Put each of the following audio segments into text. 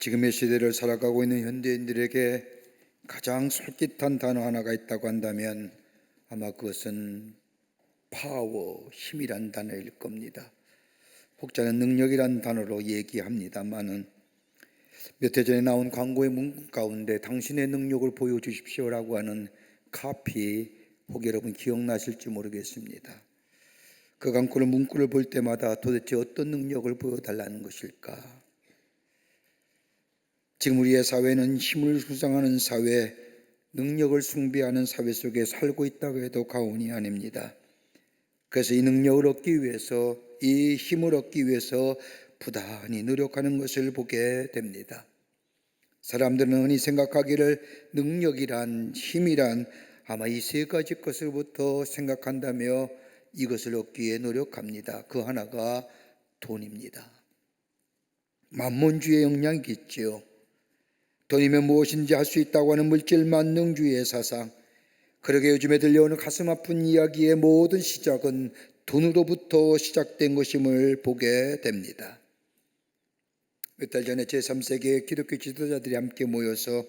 지금의 시대를 살아가고 있는 현대인들에게 가장 솔깃한 단어 하나가 있다고 한다면 아마 그것은 파워, 힘이란 단어일 겁니다. 혹자는 능력이란 단어로 얘기합니다만은 몇 해 전에 나온 광고의 문구 가운데 당신의 능력을 보여주십시오라고 하는 카피, 혹 여러분 기억나실지 모르겠습니다. 그 광고를 문구를 볼 때마다 도대체 어떤 능력을 보여달라는 것일까? 지금 우리의 사회는 힘을 수상하는 사회, 능력을 숭배하는 사회 속에 살고 있다고 해도 과언이 아닙니다. 그래서 이 능력을 얻기 위해서, 이 힘을 얻기 위해서 부단히 노력하는 것을 보게 됩니다. 사람들은 흔히 생각하기를 능력이란, 힘이란 아마 이 세 가지 것을부터 생각한다며 이것을 얻기 위해 노력합니다. 그 하나가 돈입니다. 만몬주의의 영향이 있지요. 돈이면 무엇인지 할 수 있다고 하는 물질 만능주의의 사상, 그러게 요즘에 들려오는 가슴 아픈 이야기의 모든 시작은 돈으로부터 시작된 것임을 보게 됩니다. 몇 달 전에 제3세계 기독교 지도자들이 함께 모여서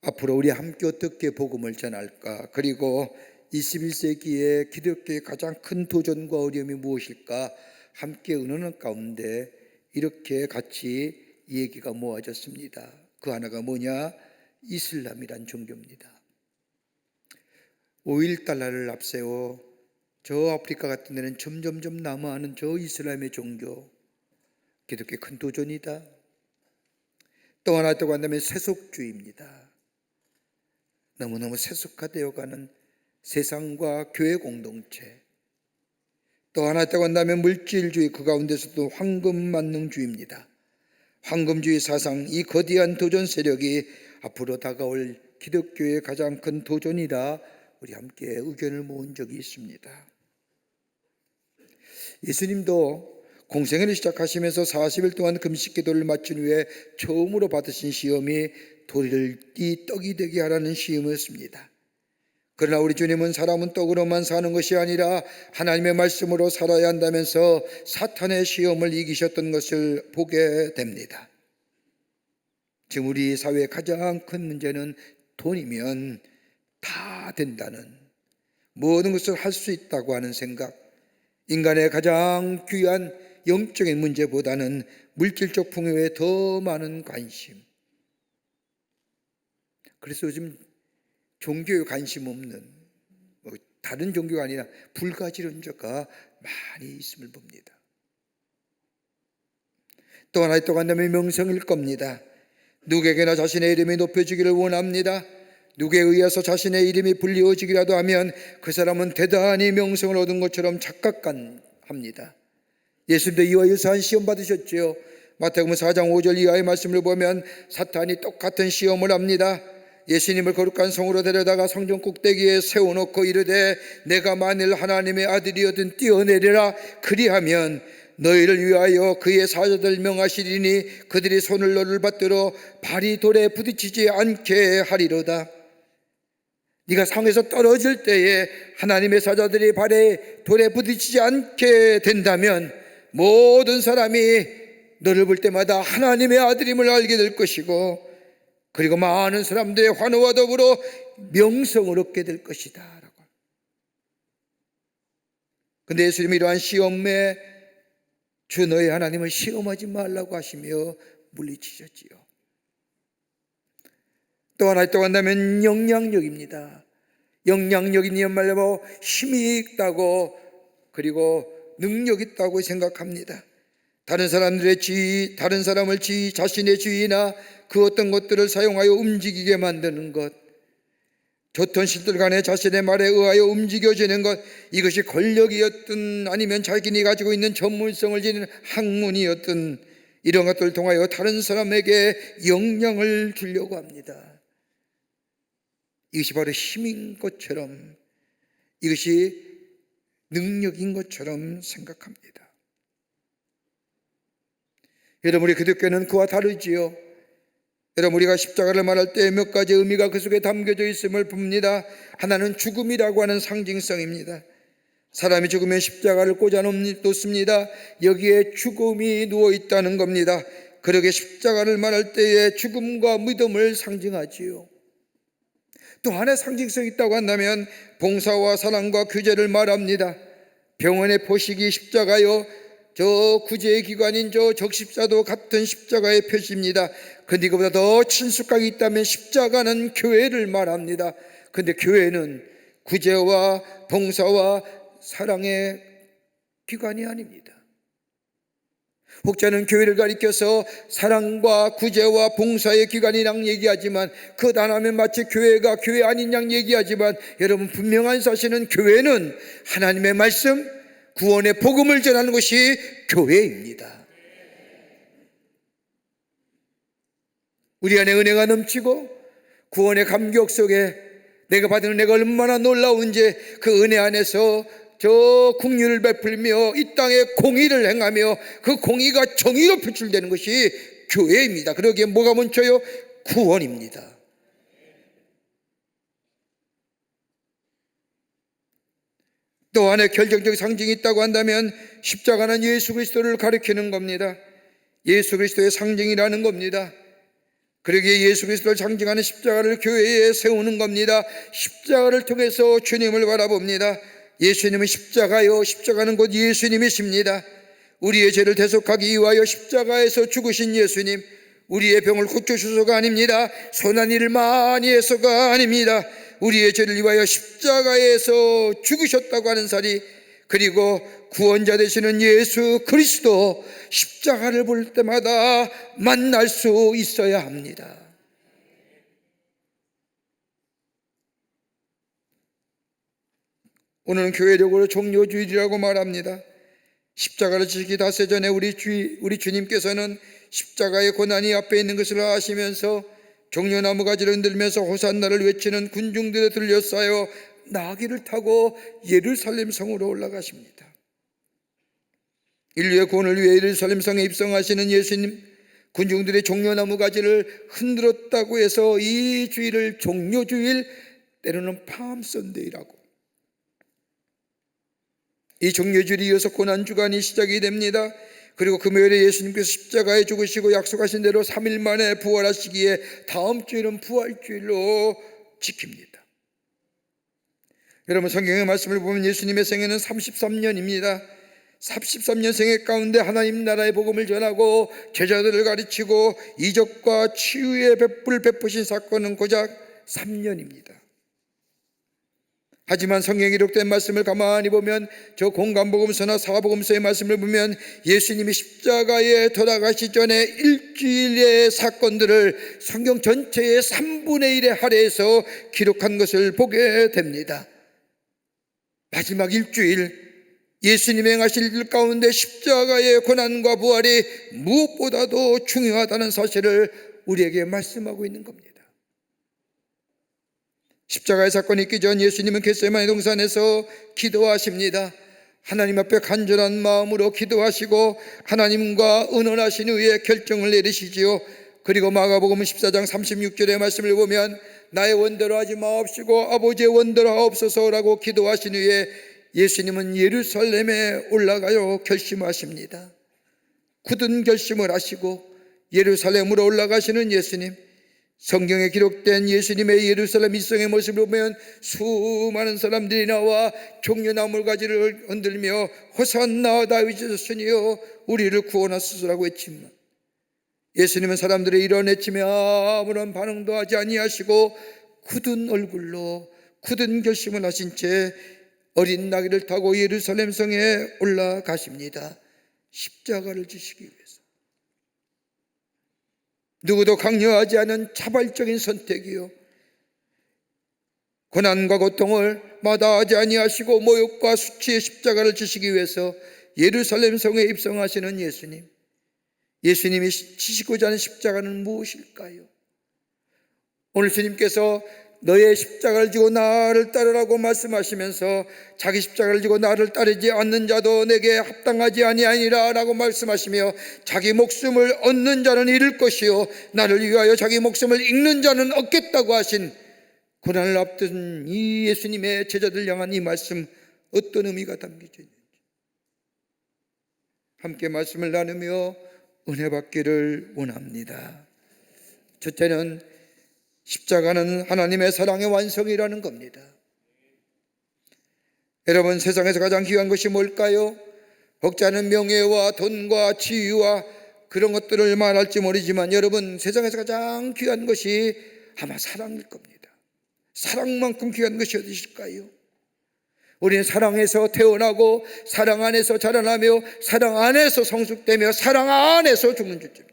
앞으로 우리 함께 어떻게 복음을 전할까, 그리고 21세기의 기독교의 가장 큰 도전과 어려움이 무엇일까 함께 의논하는 가운데 이렇게 같이 얘기가 모아졌습니다. 그 하나가 뭐냐? 이슬람이란 종교입니다. 5.1달러를 앞세워 저 아프리카 같은 데는 점점점 남아하는 저 이슬람의 종교, 기독교의 큰 도전이다. 또 하나 있다고 한다면 세속주의입니다. 너무너무 세속화되어가는 세상과 교회 공동체. 또 하나 있다고 한다면 물질주의, 그 가운데서도 황금만능주의입니다. 황금주의 사상, 이 거대한 도전 세력이 앞으로 다가올 기독교의 가장 큰 도전이라 우리 함께 의견을 모은 적이 있습니다. 예수님도 공생애를 시작하시면서 40일 동안 금식 기도를 마친 후에 처음으로 받으신 시험이 도리를 이 떡이 되게 하라는 시험이었습니다. 그러나 우리 주님은 사람은 떡으로만 사는 것이 아니라 하나님의 말씀으로 살아야 한다면서 사탄의 시험을 이기셨던 것을 보게 됩니다. 지금 우리 사회의 가장 큰 문제는 돈이면 다 된다는, 모든 것을 할 수 있다고 하는 생각, 인간의 가장 귀한 영적인 문제보다는 물질적 풍요에 더 많은 관심. 그래서 요즘 종교에 관심 없는, 다른 종교가 아니라 불가지론자가 많이 있음을 봅니다. 또 하나 있다고 한다면 명성일 겁니다. 누구에게나 자신의 이름이 높여지기를 원합니다. 누구에 의해서 자신의 이름이 불리워지기라도 하면 그 사람은 대단히 명성을 얻은 것처럼 착각합니다. 예수님도 이와 유사한 시험 받으셨지요. 마태복음 4장 5절 이하의 말씀을 보면 사탄이 똑같은 시험을 합니다. 예수님을 거룩한 성으로 데려다가 성전 꼭대기에 세워놓고 이르되 내가 만일 하나님의 아들이어든 뛰어내리라, 그리하면 너희를 위하여 그의 사자들 명하시리니 그들이 손을 너를 받들어 발이 돌에 부딪히지 않게 하리로다. 네가 상에서 떨어질 때에 하나님의 사자들이 발에 돌에 부딪히지 않게 된다면 모든 사람이 너를 볼 때마다 하나님의 아들임을 알게 될 것이고, 그리고 많은 사람들의 환호와 더불어 명성을 얻게 될 것이다 라고. 그런데 예수님이 이러한 시험에 주 너의 하나님을 시험하지 말라고 하시며 물리치셨지요. 또 하나 있다고 한다면 영향력입니다. 영향력이니야말로 힘이 있다고, 그리고 능력 있다고 생각합니다. 다른 사람들의 지위, 다른 사람을 자신의 지위나 그 어떤 것들을 사용하여 움직이게 만드는 것, 좋던 신들 간에 자신의 말에 의하여 움직여지는 것, 이것이 권력이었든 아니면 자기니 가지고 있는 전문성을 지닌 학문이었든 이런 것들을 통하여 다른 사람에게 영향을 주려고 합니다. 이것이 바로 힘인 것처럼, 이것이 능력인 것처럼 생각합니다. 여러분, 우리 기독교는 그와 다르지요. 여러분, 우리가 십자가를 말할 때 몇 가지 의미가 그 속에 담겨져 있음을 봅니다. 하나는 죽음이라고 하는 상징성입니다. 사람이 죽으면 십자가를 꽂아 놓습니다. 여기에 죽음이 누워 있다는 겁니다. 그러게 십자가를 말할 때에 죽음과 믿음을 상징하지요. 또 하나의 상징성이 있다고 한다면 봉사와 사랑과 규제를 말합니다. 병원의 포식이 십자가요, 저 구제의 기관인 저 적십자도 같은 십자가의 표시입니다. 그런데 이거보다 더 친숙하게 있다면 십자가는 교회를 말합니다. 그런데 교회는 구제와 봉사와 사랑의 기관이 아닙니다. 혹자는 교회를 가리켜서 사랑과 구제와 봉사의 기관이랑 얘기하지만 그 단하면 마치 교회가 교회 아닌 양 얘기하지만 여러분, 분명한 사실은 교회는 하나님의 말씀, 구원의 복음을 전하는 것이 교회입니다. 우리 안에 은혜가 넘치고 구원의 감격 속에 내가 받은 은혜가 얼마나 놀라운지 그 은혜 안에서 저 긍휼을 베풀며 이 땅에 공의를 행하며 그 공의가 정의로 표출되는 것이 교회입니다. 그러기에 뭐가 먼저요? 구원입니다. 또 하나의 결정적 상징이 있다고 한다면 십자가는 예수 그리스도를 가리키는 겁니다. 예수 그리스도의 상징이라는 겁니다. 그러기에 예수 그리스도를 상징하는 십자가를 교회에 세우는 겁니다. 십자가를 통해서 주님을 바라봅니다. 예수님은 십자가요, 십자가는 곧 예수님이십니다. 우리의 죄를 대속하기 위하여 십자가에서 죽으신 예수님, 우리의 병을 고쳐주소서가 아닙니다. 선한 일을 많이 해서가 아닙니다. 우리의 죄를 위하여 십자가에서 죽으셨다고 하는 사리, 그리고 구원자 되시는 예수 그리스도, 십자가를 볼 때마다 만날 수 있어야 합니다. 오늘은 교회적으로 종료주일이라고 말합니다. 십자가를 지키기 닷새 전에 우리 주님께서는 십자가의 고난이 앞에 있는 것을 아시면서 종려나무 가지를 흔들면서 호산나를 외치는 군중들에 들려싸여 나귀를 타고 예루살렘 성으로 올라가십니다. 인류의 구원을 위해 예루살렘 성에 입성하시는 예수님, 군중들의 종려나무 가지를 흔들었다고 해서 이 주일을 종료주일, 때로는 팜선데이라고, 이 종료주일이 이어서 고난주간이 시작이 됩니다. 그리고 금요일에 예수님께서 십자가에 죽으시고 약속하신 대로 3일 만에 부활하시기에 다음 주일은 부활주일로 지킵니다. 여러분, 성경의 말씀을 보면 예수님의 생애는 33년입니다 33년 생애 가운데 하나님 나라의 복음을 전하고 제자들을 가르치고 이적과 치유의 불 베푸신 사건은 고작 3년입니다. 하지만 성경에 기록된 말씀을 가만히 보면, 저 공간복음서나 사복음서의 말씀을 보면 예수님이 십자가에 돌아가시 전에 일주일의 사건들을 성경 전체의 3분의 1에 할애해서 기록한 것을 보게 됩니다. 마지막 일주일, 예수님의 행하실 일 가운데 십자가의 고난과 부활이 무엇보다도 중요하다는 사실을 우리에게 말씀하고 있는 겁니다. 십자가의 사건이 있기 전 예수님은 겟세마네 동산에서 기도하십니다. 하나님 앞에 간절한 마음으로 기도하시고 하나님과 의논하신 후에 결정을 내리시지요. 그리고 마가복음 14장 36절의 말씀을 보면 나의 원대로 하지 마옵시고 아버지의 원대로 하옵소서라고 기도하신 후에 예수님은 예루살렘에 올라가요 결심하십니다. 굳은 결심을 하시고 예루살렘으로 올라가시는 예수님, 성경에 기록된 예수님의 예루살렘 입성의 모습을 보면 수많은 사람들이 나와 종려나무 가지를 흔들며 호산나 다윗의 자손이여 우리를 구원하소서라고 외치면, 예수님은 사람들의 이런 외침에 아무런 반응도 하지 아니하시고 굳은 얼굴로 굳은 결심을 하신 채 어린 나귀를 타고 예루살렘 성에 올라가십니다. 십자가를 지시기 위해서. 누구도 강요하지 않은 자발적인 선택이요, 고난과 고통을 마다하지 아니하시고 모욕과 수치의 십자가를 지시기 위해서 예루살렘 성에 입성하시는 예수님, 예수님이 지시고자 하는 십자가는 무엇일까요? 오늘 주님께서 너의 십자가를 지고 나를 따르라고 말씀하시면서 자기 십자가를 지고 나를 따르지 않는 자도 내게 합당하지 아니하니라 라고 말씀하시며, 자기 목숨을 얻는 자는 잃을 것이요 나를 위하여 자기 목숨을 잃는 자는 얻겠다고 하신 고난을 앞둔 이 예수님의 제자들 향한 이 말씀, 어떤 의미가 담겨져 있는지 함께 말씀을 나누며 은혜 받기를 원합니다. 첫째는 십자가는 하나님의 사랑의 완성이라는 겁니다. 여러분, 세상에서 가장 귀한 것이 뭘까요? 혹자는 명예와 돈과 지위와 그런 것들을 말할지 모르지만 여러분, 세상에서 가장 귀한 것이 아마 사랑일 겁니다. 사랑만큼 귀한 것이 어디 있을까요? 우리는 사랑에서 태어나고 사랑 안에서 자라나며 사랑 안에서 성숙되며 사랑 안에서 죽는 존재입니다.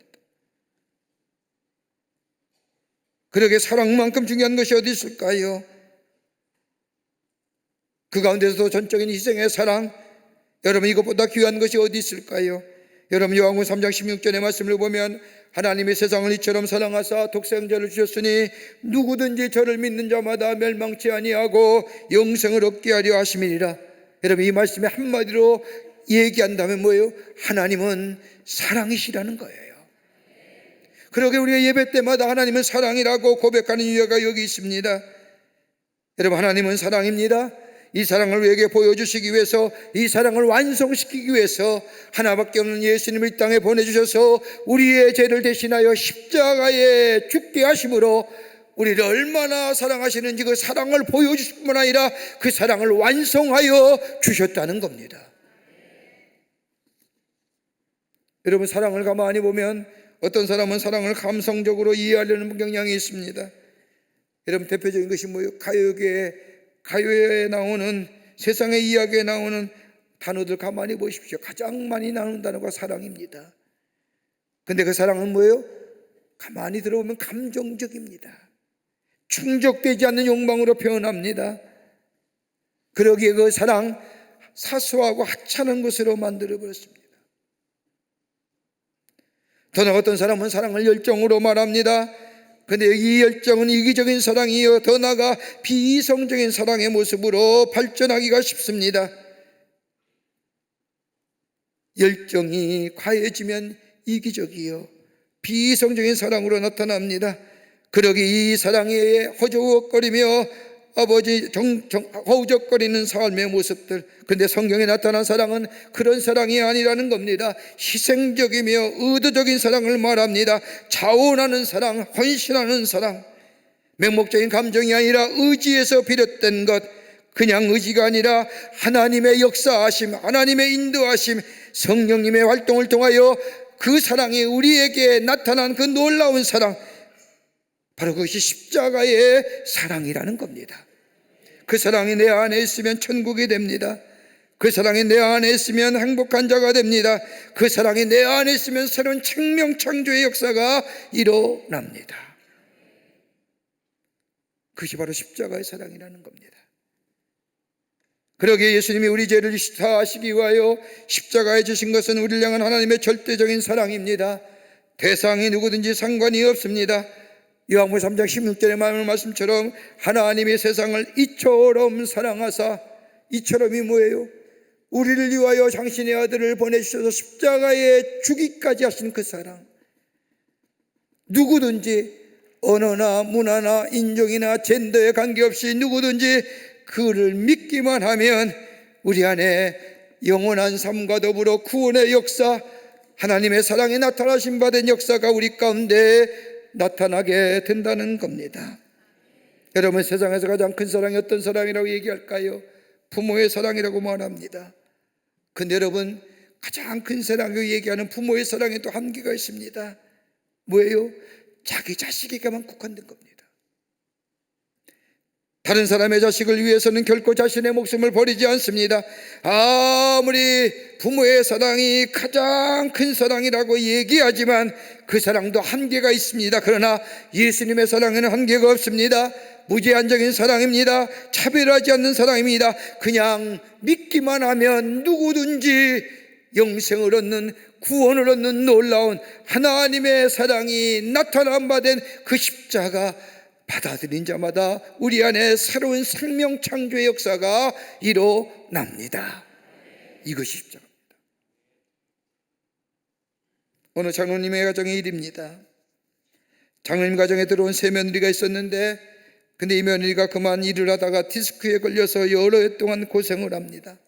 그러게 사랑만큼 중요한 것이 어디 있을까요? 그 가운데서도 전적인 희생의 사랑, 여러분, 이것보다 귀한 것이 어디 있을까요? 여러분, 요한복음 3장 16절의 말씀을 보면 하나님이 세상을 이처럼 사랑하사 독생자를 주셨으니 누구든지 저를 믿는 자마다 멸망치 아니하고 영생을 얻게 하려 하심이니라. 여러분, 이 말씀에 한마디로 얘기한다면 뭐예요? 하나님은 사랑이시라는 거예요. 그러게 우리가 예배 때마다 하나님은 사랑이라고 고백하는 이유가 여기 있습니다. 여러분, 하나님은 사랑입니다. 이 사랑을 우리에게 보여주시기 위해서, 이 사랑을 완성시키기 위해서 하나밖에 없는 예수님을 이 땅에 보내주셔서 우리의 죄를 대신하여 십자가에 죽게 하심으로 우리를 얼마나 사랑하시는지 그 사랑을 보여주실 뿐만 아니라 그 사랑을 완성하여 주셨다는 겁니다. 여러분, 사랑을 가만히 보면 어떤 사람은 사랑을 감성적으로 이해하려는 경향이 있습니다. 여러분, 대표적인 것이 뭐예요? 가요에 나오는, 세상의 이야기에 나오는 단어들 가만히 보십시오. 가장 많이 나오는 단어가 사랑입니다. 근데 그 사랑은 뭐예요? 가만히 들어보면 감정적입니다. 충족되지 않는 욕망으로 표현합니다. 그러기에 그 사랑 사소하고 하찮은 것으로 만들어버렸습니다. 더 나아 어떤 사람은 사랑을 열정으로 말합니다. 그런데 이 열정은 이기적인 사랑이요, 더 나아가 비이성적인 사랑의 모습으로 발전하기가 쉽습니다. 열정이 과해지면 이기적이요, 비이성적인 사랑으로 나타납니다. 그러기 이 사랑에 허우적거리며 허우적거리는 삶의 모습들, 그런데 성경에 나타난 사랑은 그런 사랑이 아니라는 겁니다. 희생적이며 의도적인 사랑을 말합니다. 자원하는 사랑, 헌신하는 사랑, 맹목적인 감정이 아니라 의지에서 비롯된 것, 그냥 의지가 아니라 하나님의 역사하심, 하나님의 인도하심, 성령님의 활동을 통하여 그 사랑이 우리에게 나타난 그 놀라운 사랑, 바로 그것이 십자가의 사랑이라는 겁니다. 그 사랑이 내 안에 있으면 천국이 됩니다. 그 사랑이 내 안에 있으면 행복한 자가 됩니다. 그 사랑이 내 안에 있으면 새로운 생명 창조의 역사가 일어납니다. 그것이 바로 십자가의 사랑이라는 겁니다. 그러기에 예수님이 우리 죄를 사하시기 위하여 십자가에 지신 것은 우리를 향한 하나님의 절대적인 사랑입니다. 대상이 누구든지 상관이 없습니다. 요한복음 3장 16절의 말씀처럼 하나님이 세상을 이처럼 사랑하사, 이처럼이 뭐예요? 우리를 위하여 당신의 아들을 보내주셔서 십자가에 죽기까지 하신 그 사랑, 누구든지 언어나 문화나 인종이나 젠더에 관계없이 누구든지 그를 믿기만 하면 우리 안에 영원한 삶과 더불어 구원의 역사, 하나님의 사랑이 나타나신 바 된 역사가 우리 가운데 나타나게 된다는 겁니다. 여러분, 세상에서 가장 큰 사랑이 어떤 사랑이라고 얘기할까요? 부모의 사랑이라고 말합니다. 근데 여러분, 가장 큰 사랑이라고 얘기하는 부모의 사랑에 또 한계가 있습니다. 뭐예요? 자기 자식에게만 국한된 겁니다. 다른 사람의 자식을 위해서는 결코 자신의 목숨을 버리지 않습니다. 아무리 부모의 사랑이 가장 큰 사랑이라고 얘기하지만 그 사랑도 한계가 있습니다. 그러나 예수님의 사랑에는 한계가 없습니다. 무제한적인 사랑입니다. 차별하지 않는 사랑입니다. 그냥 믿기만 하면 누구든지 영생을 얻는, 구원을 얻는 놀라운 하나님의 사랑이 나타난 바 된 그 십자가, 받아들인 자마다 우리 안에 새로운 생명 창조의 역사가 일어납니다. 이것이 십자가입니다. 어느 장로님의 가정의 일입니다. 장로님 가정에 들어온 세 며느리가 있었는데, 근데 이 며느리가 그만 일을 하다가 디스크에 걸려서 여러 해 동안 고생을 합니다.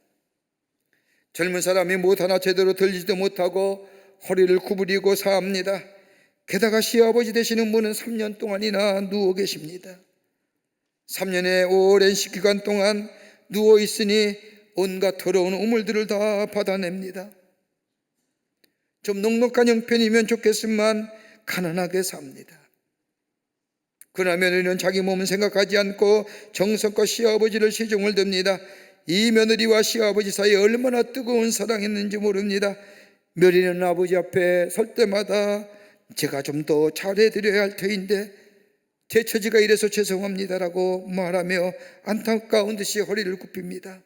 젊은 사람이 못 하나 제대로 들리지도 못하고 허리를 구부리고 사합니다. 게다가 시아버지 되시는 분은 3년 동안이나 누워 계십니다. 3년의 오랜 기간 동안 누워 있으니 온갖 더러운 우물들을 다 받아냅니다. 좀 넉넉한 형편이면 좋겠지만 가난하게 삽니다. 그러나 며느리는 자기 몸은 생각하지 않고 정성껏 시아버지를 시중을 듭니다. 이 며느리와 시아버지 사이에 얼마나 뜨거운 사랑했는지 모릅니다. 며느리는 아버지 앞에 설 때마다 제가 좀 더 잘해드려야 할 터인데 제 처지가 이래서 죄송합니다라고 말하며 안타까운 듯이 허리를 굽힙니다.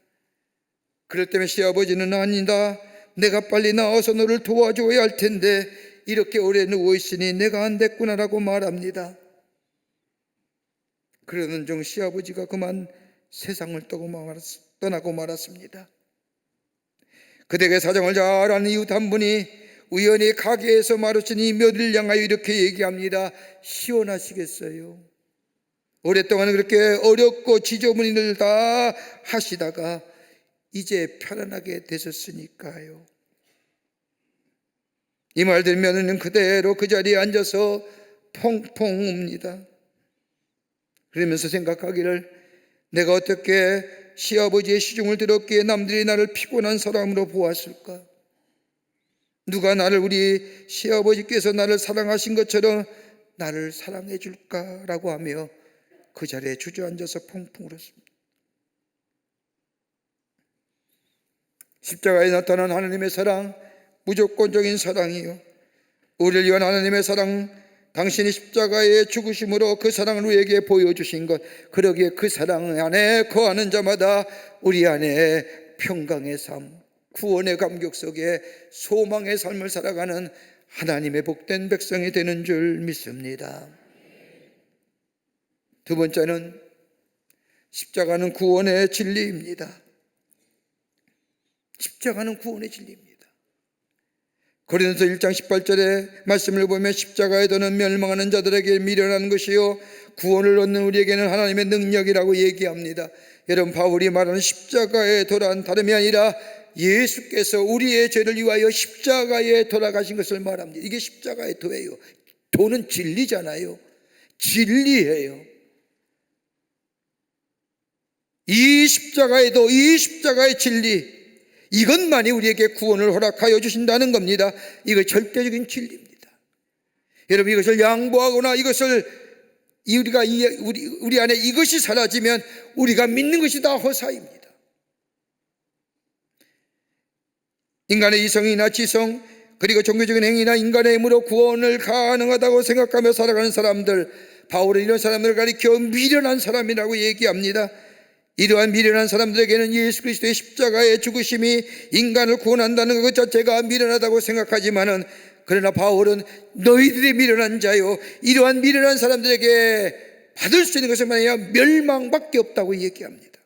그럴 때면 시아버지는 아니다, 내가 빨리 나와서 너를 도와줘야 할 텐데 이렇게 오래 누워있으니 내가 안 됐구나라고 말합니다. 그러는 중 시아버지가 그만 세상을 떠나고 말았습니다. 그대의 사정을 잘 아는 이웃 한 분이 우연히 가게에서 마주친 이 며느리를 향하여 이렇게 얘기합니다. 시원하시겠어요? 오랫동안 그렇게 어렵고 지저분한 일을 다 하시다가 이제 편안하게 되셨으니까요. 이 말 들으면 그대로 그 자리에 앉아서 펑펑 웁니다. 그러면서 생각하기를, 내가 어떻게 시아버지의 시중을 들었기에 남들이 나를 피곤한 사람으로 보았을까? 누가 나를, 우리 시아버지께서 나를 사랑하신 것처럼 나를 사랑해 줄까라고 하며 그 자리에 주저앉아서 펑펑 울었습니다. 십자가에 나타난 하나님의 사랑, 무조건적인 사랑이요, 우리를 위한 하나님의 사랑, 당신이 십자가의 죽으심으로 그 사랑을 우리에게 보여주신 것, 그러기에 그 사랑 안에 거하는 자마다 우리 안에 평강의 삶, 구원의 감격 속에 소망의 삶을 살아가는 하나님의 복된 백성이 되는 줄 믿습니다. 두 번째는 십자가는 구원의 진리입니다. 십자가는 구원의 진리입니다. 고린도서 1장 18절의 말씀을 보면 십자가의 도는 멸망하는 자들에게 미련한 것이요 구원을 얻는 우리에게는 하나님의 능력이라고 얘기합니다. 여러분, 바울이 말하는 십자가의 도란 다름이 아니라 예수께서 우리의 죄를 위하여 십자가에 돌아가신 것을 말합니다. 이게 십자가의 도예요. 도는 진리잖아요. 진리예요. 이 십자가의 도, 이 십자가의 진리, 이것만이 우리에게 구원을 허락하여 주신다는 겁니다. 이거 절대적인 진리입니다. 여러분, 이것을 양보하거나 이것을 우리 안에 이것이 사라지면 우리가 믿는 것이 다 허사입니다. 인간의 이성이나 지성, 그리고 종교적인 행위나 인간의 힘으로 구원을 가능하다고 생각하며 살아가는 사람들, 바울은 이런 사람들을 가리켜 미련한 사람이라고 얘기합니다. 이러한 미련한 사람들에게는 예수 그리스도의 십자가의 죽으심이 인간을 구원한다는 것 자체가 미련하다고 생각하지만은, 그러나 바울은 너희들이 미련한 자요, 이러한 미련한 사람들에게 받을 수 있는 것은 뭐냐, 멸망밖에 없다고 얘기합니다.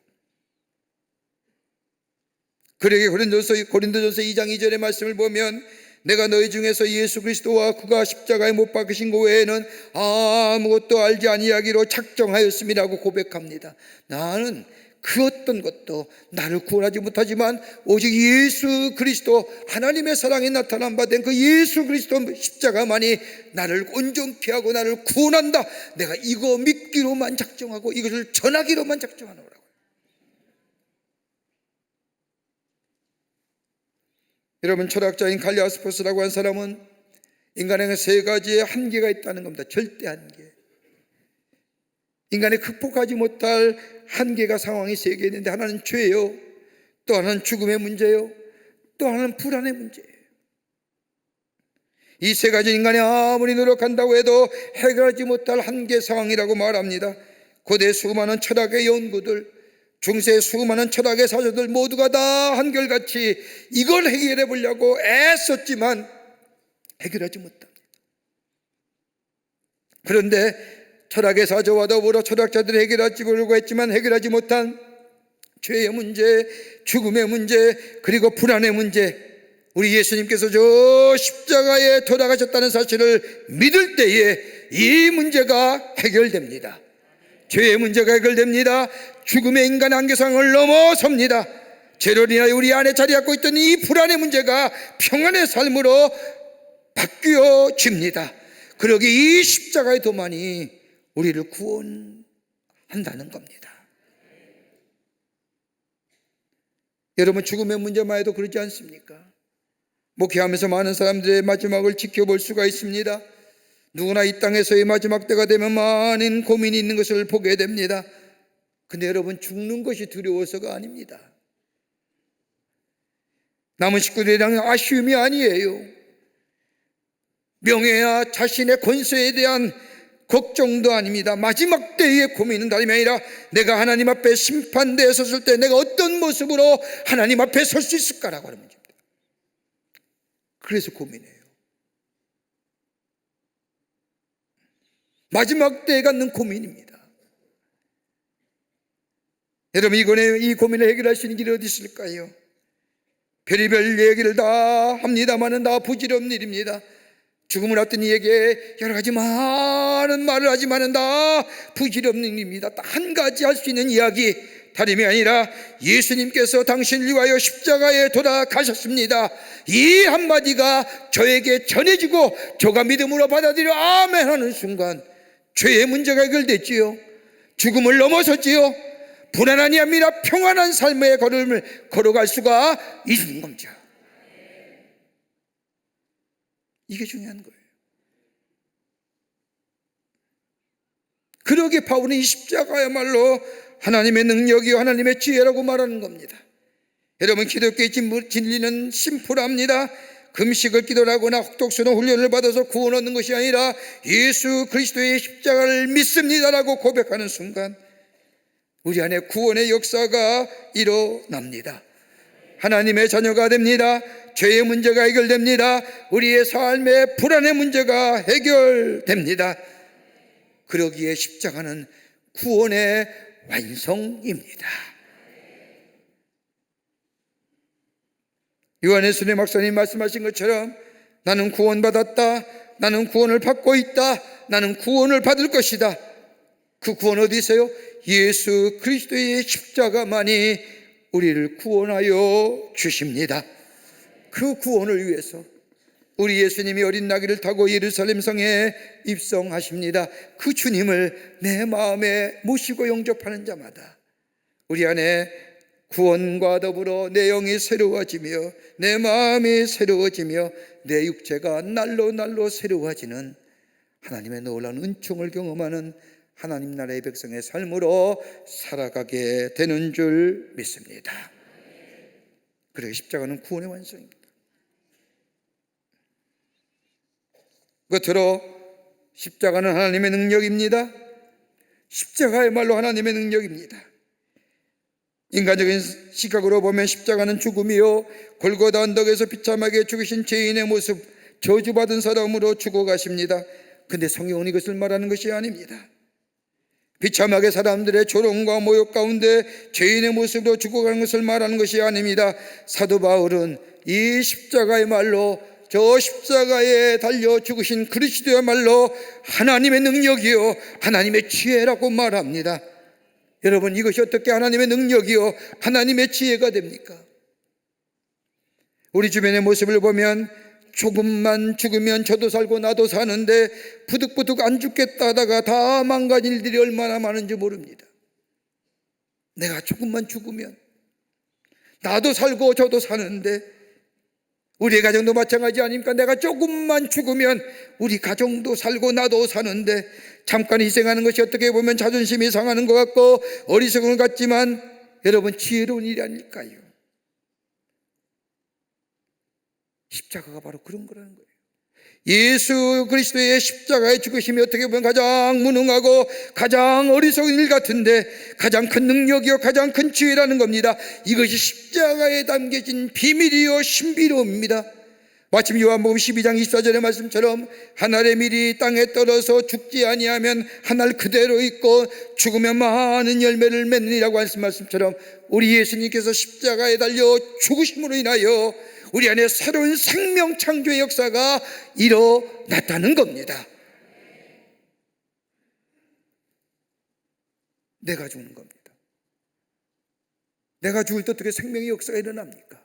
그러게 고린도전서 2장 2절의 말씀을 보면, 내가 너희 중에서 예수 그리스도와 그가 십자가에 못 박히신 것 외에는 아무것도 알지 아니하기로 작정하였음이라고 고백합니다. 나는 그 어떤 것도 나를 구원하지 못하지만 오직 예수 그리스도, 하나님의 사랑이 나타난 바 된 그 예수 그리스도 십자가만이 나를 온전케 하고 나를 구원한다. 내가 이거 믿기로만 작정하고 이것을 전하기로만 작정하노라. 여러분, 철학자인 갈리아스포스라고 한 사람은 인간에게 세 가지의 한계가 있다는 겁니다. 절대 한계. 인간이 극복하지 못할 한계가, 상황이 세 개 있는데, 하나는 죄요, 또 하나는 죽음의 문제요, 또 하나는 불안의 문제예요. 이 세 가지 인간이 아무리 노력한다고 해도 해결하지 못할 한계 상황이라고 말합니다. 고대 수많은 철학의 연구들, 중세 수많은 철학의 사조들 모두가 다 한결같이 이걸 해결해 보려고 애썼지만 해결하지 못합니다. 그런데 철학의 사조와 더불어 철학자들이 해결하지 보려고 했지만 해결하지 못한 죄의 문제, 죽음의 문제, 그리고 불안의 문제, 우리 예수님께서 저 십자가에 돌아가셨다는 사실을 믿을 때에 이 문제가 해결됩니다. 죄의 문제가 해결됩니다. 죽음의 인간 한계상을 넘어섭니다. 죄로 인하여 우리 안에 자리 잡고 있던 이 불안의 문제가 평안의 삶으로 바뀌어집니다. 그러기에 이 십자가의 도만이 우리를 구원한다는 겁니다. 여러분, 죽음의 문제만 해도 그렇지 않습니까? 목회하면서 많은 사람들의 마지막을 지켜볼 수가 있습니다. 누구나 이 땅에서의 마지막 때가 되면 많은 고민이 있는 것을 보게 됩니다. 근데 여러분, 죽는 것이 두려워서가 아닙니다. 남은 식구들에 대한 아쉬움이 아니에요. 명예와 자신의 권세에 대한 걱정도 아닙니다. 마지막 때의 고민은 다름이 아니라 내가 하나님 앞에 심판대에 섰을 때 내가 어떤 모습으로 하나님 앞에 설 수 있을까라고 하는 문제입니다. 그래서 고민해요. 마지막 때에 갖는 고민입니다. 여러분, 이번에 이 고민을 해결할 수 있는 길이 어디 있을까요? 별의별 얘기를 다 합니다마는 다 부질없는 일입니다. 죽음을 앞둔 이에게 여러 가지 많은 말을 하지만은 다 부질없는 일입니다. 딱 한 가지 할 수 있는 이야기, 다름이 아니라 예수님께서 당신을 위하여 십자가에 돌아가셨습니다. 이 한마디가 저에게 전해지고 저가 믿음으로 받아들여 아멘 하는 순간 죄의 문제가 해결됐지요. 죽음을 넘어섰지요. 불안함이 아니라 평안한 삶의 걸음을 걸어갈 수가 있는 겁니다. 이게 중요한 거예요. 그러기에 바울은 이 십자가야말로 하나님의 능력이요 하나님의 지혜라고 말하는 겁니다. 여러분, 기독교의 진리는 심플합니다. 금식을 기도를 하거나 혹독스러운 훈련을 받아서 구원 얻는 것이 아니라 예수 그리스도의 십자가를 믿습니다라고 고백하는 순간 우리 안에 구원의 역사가 일어납니다. 하나님의 자녀가 됩니다. 죄의 문제가 해결됩니다. 우리의 삶의 불안의 문제가 해결됩니다. 그러기에 십자가는 구원의 완성입니다. 요한예수님 박사님 말씀하신 것처럼 나는 구원받았다, 나는 구원을 받고 있다, 나는 구원을 받을 것이다. 그 구원 어디 있어요? 예수 그리스도의 십자가만이 우리를 구원하여 주십니다. 그 구원을 위해서 우리 예수님이 어린 나귀를 타고 예루살렘 성에 입성하십니다. 그 주님을 내 마음에 모시고 영접하는 자마다 우리 안에 구원과 더불어 내 영이 새로워지며 내 마음이 새로워지며 내 육체가 날로 날로 새로워지는 하나님의 놀라운 은총을 경험하는 하나님 나라의 백성의 삶으로 살아가게 되는 줄 믿습니다. 그래서 십자가는 구원의 완성입니다. 끝으로 십자가는 하나님의 능력입니다. 십자가야말로 하나님의 능력입니다. 인간적인 시각으로 보면 십자가는 죽음이요 골고다 언덕에서 비참하게 죽으신 죄인의 모습, 저주받은 사람으로 죽어가십니다. 근데 성경은 이것을 말하는 것이 아닙니다. 비참하게 사람들의 조롱과 모욕 가운데 죄인의 모습으로 죽어가는 것을 말하는 것이 아닙니다. 사도 바울은 이 십자가의 말로 저 십자가에 달려 죽으신 그리스도야말로 하나님의 능력이요 하나님의 지혜라고 말합니다. 여러분, 이것이 어떻게 하나님의 능력이요 하나님의 지혜가 됩니까? 우리 주변의 모습을 보면 조금만 죽으면 저도 살고 나도 사는데 부득부득 안 죽겠다 하다가 다 망가진 일들이 얼마나 많은지 모릅니다. 내가 조금만 죽으면 나도 살고 저도 사는데 우리 가정도 마찬가지 아닙니까? 내가 조금만 죽으면 우리 가정도 살고 나도 사는데 잠깐 희생하는 것이 어떻게 보면 자존심이 상하는 것 같고 어리석은 것 같지만 여러분, 지혜로운 일이 아닐까요? 십자가가 바로 그런 거라는 거예요. 예수 그리스도의 십자가의 죽으심이 어떻게 보면 가장 무능하고 가장 어리석은 일 같은데 가장 큰 능력이요 가장 큰 지혜라는 겁니다. 이것이 십자가에 담겨진 비밀이요 신비로움입니다. 마침 요한복음 12장 24절의 말씀처럼 한 알의 밀이 땅에 떨어져 죽지 아니하면 한 알 그대로 있고 죽으면 많은 열매를 맺느니라고 하신 말씀처럼 우리 예수님께서 십자가에 달려 죽으심으로 인하여 우리 안에 새로운 생명 창조의 역사가 일어났다는 겁니다. 내가 죽는 겁니다. 내가 죽을 때 어떻게 생명의 역사가 일어납니까?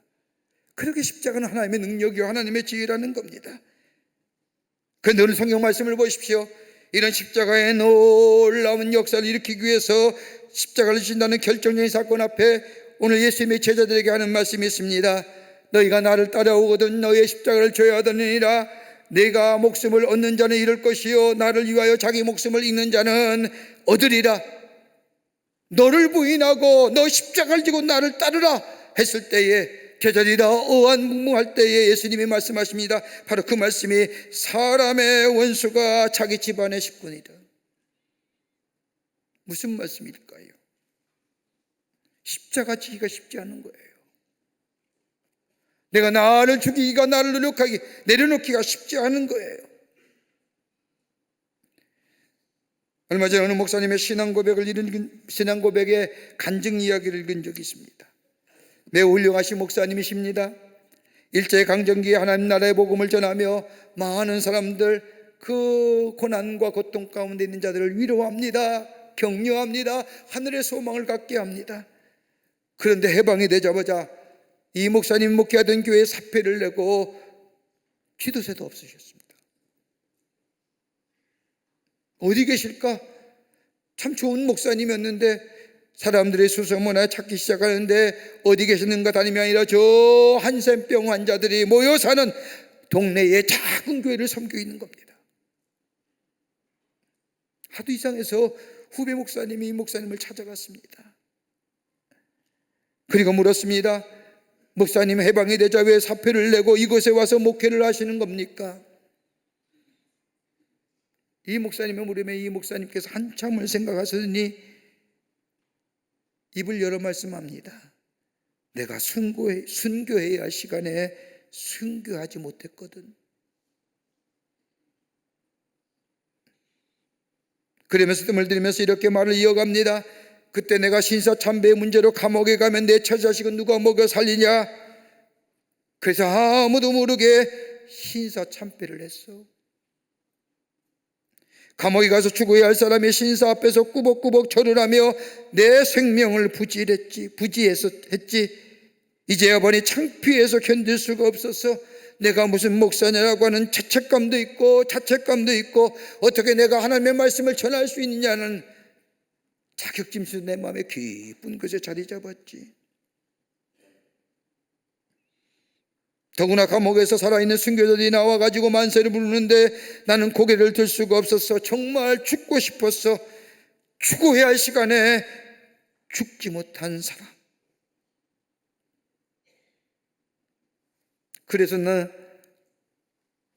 그렇게 십자가는 하나님의 능력이요 하나님의 지혜라는 겁니다. 그런데 오늘 성경 말씀을 보십시오. 이런 십자가의 놀라운 역사를 일으키기 위해서 십자가를 지신다는 결정적인 사건 앞에 오늘 예수님의 제자들에게 하는 말씀이 있습니다. 너희가 나를 따라오거든 너희의 십자가를 져야 하느니라. 내가 목숨을 얻는 자는 잃을 것이요 나를 위하여 자기 목숨을 잃는 자는 얻으리라. 너를 부인하고 너 십자가를 지고 나를 따르라 했을 때에 제자들이 다 어안무무할 때에 예수님이 말씀하십니다. 바로 그 말씀이 사람의 원수가 자기 집안의 식구이다. 무슨 말씀일까요? 십자가 지기가 쉽지 않은 거예요. 내가 나를 죽이기가 나를 내려놓기가 쉽지 않은 거예요. 얼마 전에 어느 목사님의 신앙 고백의 간증 이야기를 읽은 적이 있습니다. 매우 훌륭하신 목사님이십니다. 일제강점기에 하나님 나라의 복음을 전하며 많은 사람들 그 고난과 고통 가운데 있는 자들을 위로합니다. 격려합니다. 하늘의 소망을 갖게 합니다. 그런데 해방이 되자마자 이 목사님 목회하던 교회에 사표를 내고 지도세도 없으셨습니다. 어디 계실까? 참 좋은 목사님이었는데 사람들의 수소문을 찾기 시작하는데 어디 계시는가 다름이 아니라 저 한센병 환자들이 모여 사는 동네의 작은 교회를 섬기고 있는 겁니다. 하도 이상해서 후배 목사님이 이 목사님을 찾아갔습니다. 그리고 물었습니다. 목사님 해방이 되자 왜 사표를 내고 이곳에 와서 목회를 하시는 겁니까? 이 목사님의 물음에 이 목사님께서 한참을 생각하시더니 입을 열어 말씀합니다. 내가 순교해야 할 시간에 순교하지 못했거든. 그러면서 뜸을 들이면서 이렇게 말을 이어갑니다. 그때 내가 신사참배의 문제로 감옥에 가면 내 처자식은 누가 먹여 살리냐? 그래서 아무도 모르게 신사참배를 했어. 감옥에 가서 죽어야 할 사람이 신사 앞에서 꾸벅꾸벅 절을 하며 내 생명을 부지해서 했지. 이제야 보니 창피해서 견딜 수가 없어서 내가 무슨 목사냐라고 하는 자책감도 있고 어떻게 내가 하나님의 말씀을 전할 수 있느냐는 자격짐승 내 마음에 깊은 곳에 자리 잡았지. 더구나 감옥에서 살아있는 순교자들이 나와가지고 만세를 부르는데 나는 고개를 들 수가 없었어. 정말 죽고 싶었어. 죽어야 할 시간에 죽지 못한 사람. 그래서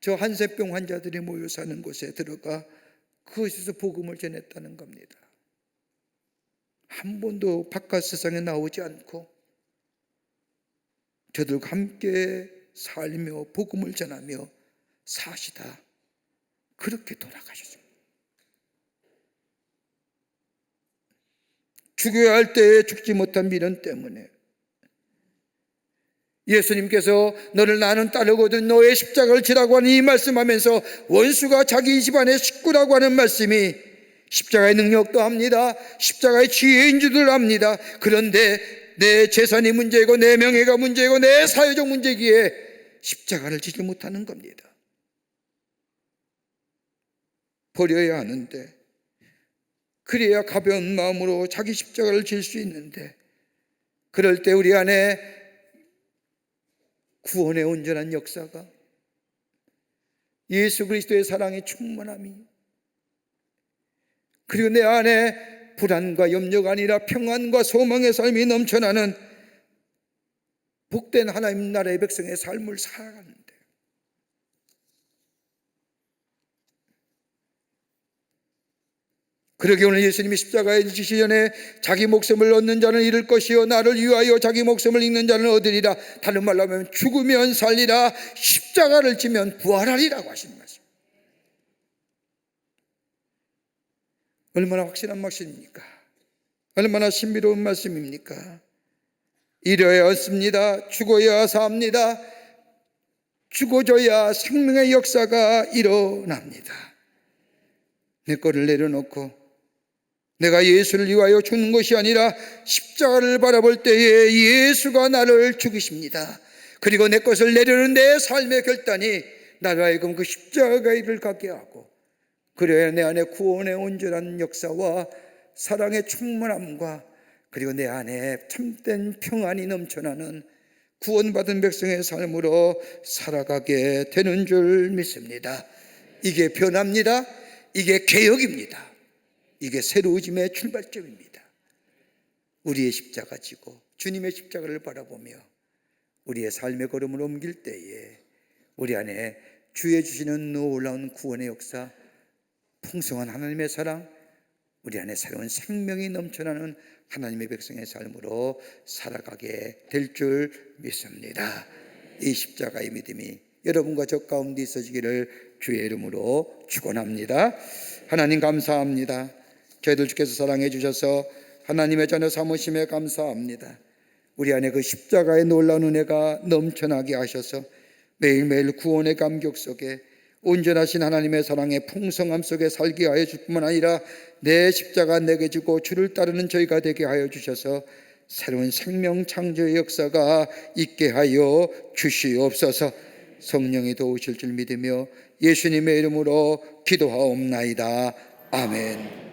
저 한센병 환자들이 모여 사는 곳에 들어가 그곳에서 복음을 전했다는 겁니다. 한 번도 바깥 세상에 나오지 않고 저들과 함께 살며 복음을 전하며 사시다 그렇게 돌아가셨습니다. 죽어야 할 때에 죽지 못한 미련 때문에 예수님께서 너를 나는 따르거든 너의 십자가를 지라고 하는 이 말씀하면서 원수가 자기 집안의 식구라고 하는 말씀이 십자가의 능력도 합니다. 십자가의 지혜인 줄을 압니다. 그런데 내 재산이 문제이고 내 명예가 문제이고 내 사회적 문제기에 십자가를 지지 못하는 겁니다. 버려야 하는데 그래야 가벼운 마음으로 자기 십자가를 질 수 있는데 그럴 때 우리 안에 구원의 온전한 역사가 예수 그리스도의 사랑의 충만함이 그리고 내 안에 불안과 염려가 아니라 평안과 소망의 삶이 넘쳐나는 복된 하나님 나라의 백성의 삶을 살아가는데 그러게 오늘 예수님이 십자가에 지시기 전에 자기 목숨을 얻는 자는 잃을 것이요 나를 위하여 자기 목숨을 잃는 자는 얻으리라. 다른 말로 하면 죽으면 살리라 십자가를 지면 부활하리라고 하신 말씀. 얼마나 확실한 말씀입니까? 얼마나 신비로운 말씀입니까? 이래야 얻습니다. 죽어야 삽니다. 죽어져야 생명의 역사가 일어납니다. 내 거를 내려놓고 내가 예수를 위하여 죽는 것이 아니라 십자가를 바라볼 때에 예수가 나를 죽이십니다. 그리고 내 것을 내려놓은 내 삶의 결단이 나로 하여금 그 십자가의 일을 갖게 하고, 그래야 내 안에 구원의 온전한 역사와 사랑의 충만함과 그리고 내 안에 참된 평안이 넘쳐나는 구원받은 백성의 삶으로 살아가게 되는 줄 믿습니다. 이게 변화입니다. 이게 개혁입니다. 이게 새로워짐의 출발점입니다. 우리의 십자가 지고 주님의 십자가를 바라보며 우리의 삶의 걸음을 옮길 때에 우리 안에 주의 주시는 놀라운 구원의 역사, 풍성한 하나님의 사랑, 우리 안에 새로운 생명이 넘쳐나는 하나님의 백성의 삶으로 살아가게 될 줄 믿습니다. 이 십자가의 믿음이 여러분과 저 가운데 있어지기를 주의 이름으로 축원합니다. 하나님 감사합니다. 저희들 주께서 사랑해 주셔서 하나님의 자녀 삼으심에 감사합니다. 우리 안에 그 십자가의 놀라운 은혜가 넘쳐나게 하셔서 매일매일 구원의 감격 속에 온전하신 하나님의 사랑의 풍성함 속에 살게 하여 줄 뿐만 아니라 내 십자가 내게 지고 주를 따르는 저희가 되게 하여 주셔서 새로운 생명 창조의 역사가 있게 하여 주시옵소서. 성령이 도우실 줄 믿으며 예수님의 이름으로 기도하옵나이다. 아멘.